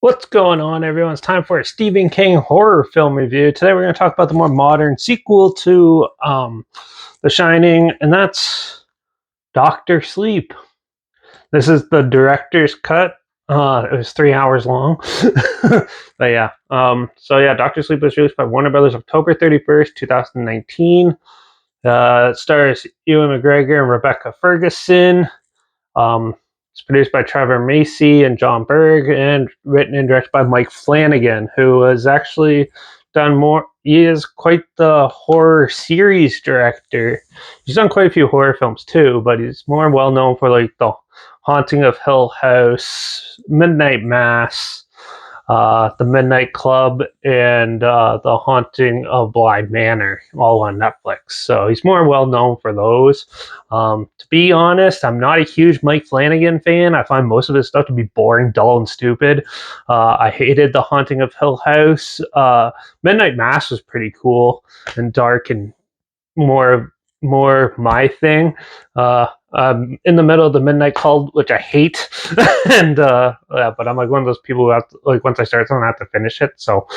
What's going on, everyone? It's time for a Stephen King horror film review. Today, we're going to talk about the more modern sequel to The Shining, and that's Doctor Sleep. This is the director's cut. It was 3 hours long, but yeah. Doctor Sleep was released by Warner Brothers October 31st, 2019. It stars Ewan McGregor and Rebecca Ferguson. Um, it's produced by Trevor Macy and John Berg, and written and directed by Mike Flanagan, who has actually done more. He is quite the horror series director. He's done quite a few horror films too, but he's more well known for like The Haunting of Hill House, Midnight Mass, The Midnight Club, and The Haunting of Bly Manor, all on Netflix. So he's more well known for those. To be honest, I'm not a huge Mike Flanagan fan. I find most of his stuff to be boring, dull, and stupid. I hated The Haunting of Hill House. Midnight Mass was pretty cool and dark and more my thing. I'm in the middle of the Midnight Club, which I hate, but I'm like one of those people who have to, like, once I start something, I have to finish it. So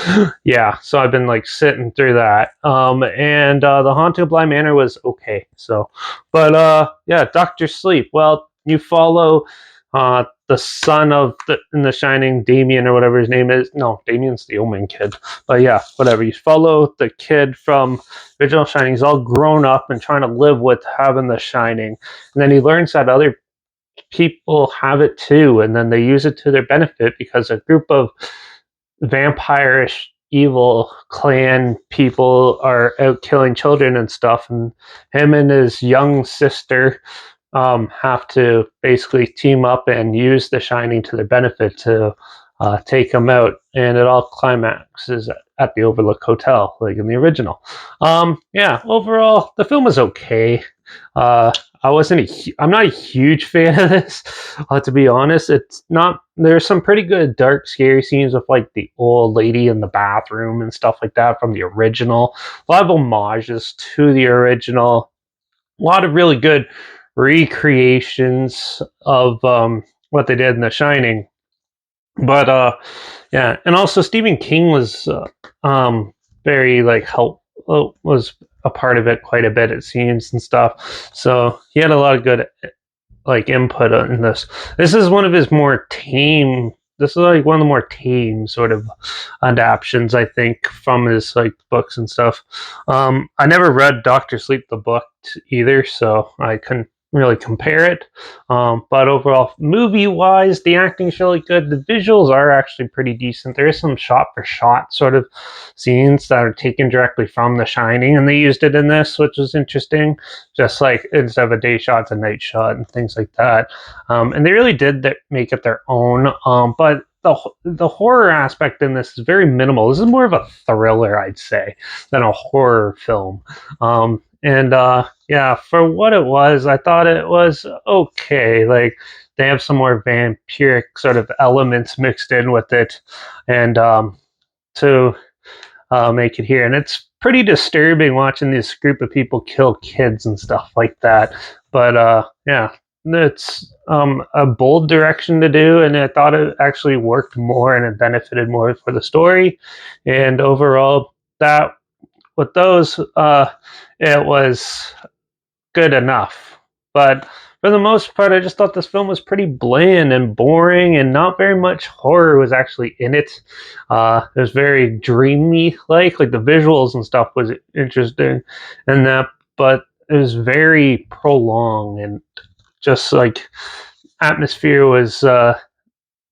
yeah, so I've been like sitting through that. And The Haunting of Bly Manor was okay. Yeah, Doctor Sleep. Well, you follow the son of in The Shining, Damien or whatever his name is. No, Damien's the Omen kid. But yeah, whatever. You follow the kid from original Shining. He's all grown up and trying to live with having the Shining, and then he learns that other people have it too, and then they use it to their benefit because a group of vampirish evil clan people are out killing children and stuff, and him and his young sister have to basically team up and use the Shining to their benefit to take him out, and it all climaxes at the Overlook Hotel, like in the original. Overall, the film was okay. Uh, I'm not a huge fan of this, to be honest. It's not. There's some pretty good dark, scary scenes with like the old lady in the bathroom and stuff like that from the original. A lot of homages to the original. A lot of really good recreations of what they did in The Shining. But yeah, and also Stephen King was very like was a part of it quite a bit, it seems, and stuff. So he had a lot of good like input in this. This is one of his more tame. This is like one of the more tame sort of adaptations, I think, from his like books and stuff. I never read Doctor Sleep the book either, so I couldn't really compare it. But overall, movie wise, the acting's really good. The visuals are actually pretty decent. There is some shot for shot sort of scenes that are taken directly from The Shining, and they used it in this, which was interesting. Just like instead of a day shot, it's a night shot and things like that. And they really did make it their own. But the horror aspect in this is very minimal. This is more of a thriller, I'd say, than a horror film. Yeah, for what it was, I thought it was okay. Like, they have some more vampiric sort of elements mixed in with it, and to make it here. And it's pretty disturbing watching this group of people kill kids and stuff like that. But yeah, it's a bold direction to do, and I thought it actually worked more and it benefited more for the story. And overall, that with those, it was good enough. But for the most part, I just thought this film was pretty bland and boring, and not very much horror was actually in it. It was very dreamy, like the visuals and stuff was interesting, and that, but it was very prolonged, and just like atmosphere was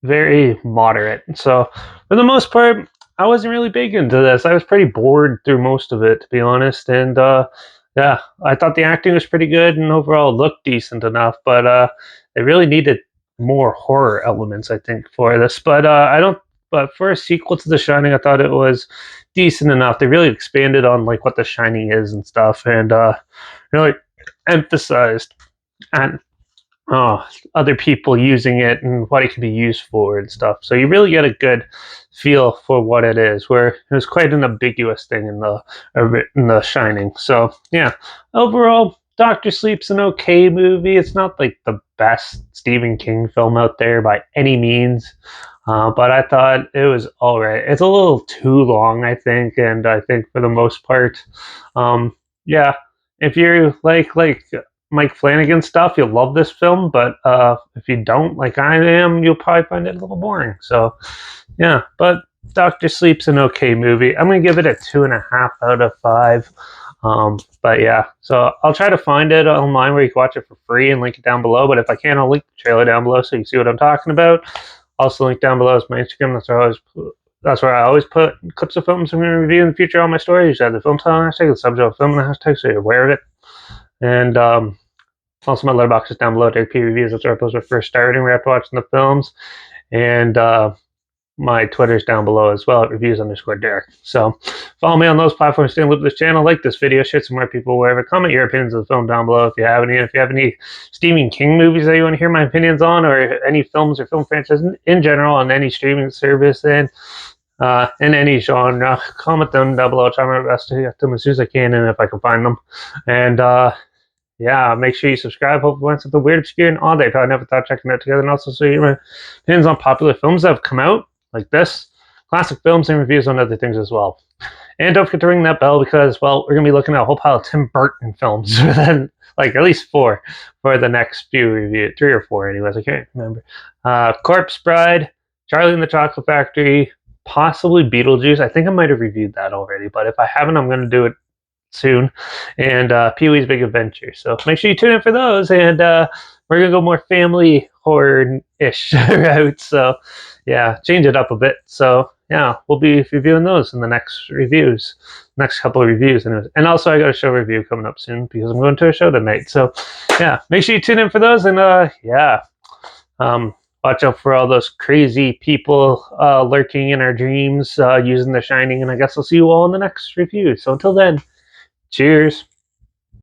very moderate. So for the most part, I wasn't really big into this. I was pretty bored through most of it, to be honest. And yeah, I thought the acting was pretty good and overall looked decent enough, but they really needed more horror elements, I think, for this. But I don't. But for a sequel to The Shining, I thought it was decent enough. They really expanded on like what The Shining is and stuff, and really emphasized and other people using it and what it can be used for and stuff. So you really get a good feel for what it is. Where it was quite an ambiguous thing in the Shining. So yeah, overall, Doctor Sleep's an okay movie. It's not like the best Stephen King film out there by any means. But I thought it was all right. It's a little too long, I think, and I think for the most part, um, yeah, if you like Mike Flanagan stuff, you'll love this film. But if you don't, like I am, you'll probably find it a little boring. So yeah, but Doctor Sleep's an okay movie. I'm gonna give it a 2.5 out of 5. But yeah, so I'll try to find it online where you can watch it for free and link it down below. But if I can, I'll link the trailer down below so you can see what I'm talking about. Also, link down below is my Instagram. That's where I always put clips of films I'm going to review in the future on my stories. You have the film title hashtag, the subject of film and the hashtag, so you're aware of it. And also my Letterbox is down below. Derek P reviews. That's where I post my first starting right after watching the films. And my Twitter's down below as well at reviews_Derek. So follow me on those platforms. Stay in loop with this channel. Like this video. Share some more people wherever. Comment your opinions of the film down below if you have any. If you have any Stephen King movies that you want to hear my opinions on, or any films or film franchises in general on any streaming service and in any genre, comment them down below. I'll try my best to get them as soon as I can and if I can find them. And yeah, make sure you subscribe. Hopefully, find something weird, obscure, and odd that I probably never thought checking out together. And also, so your opinions on popular films that have come out, like this, classic films, and reviews on other things as well. And don't forget to ring that bell because, well, we're going to be looking at a whole pile of Tim Burton films within, like, at least 4 for the next few reviews. 3 or 4, anyways. I can't remember. Corpse Bride, Charlie and the Chocolate Factory, possibly Beetlejuice. I think I might have reviewed that already, but if I haven't, I'm going to do it soon, and Pee-wee's Big Adventure. So make sure you tune in for those, and we're gonna go more family horror-ish route. So yeah, change it up a bit. So yeah, we'll be reviewing those in the next couple of reviews, and also I got a show review coming up soon because I'm going to a show tonight. So yeah, make sure you tune in for those, and yeah. Watch out for all those crazy people lurking in our dreams using The Shining, and I guess I'll see you all in the next review. So until then, cheers.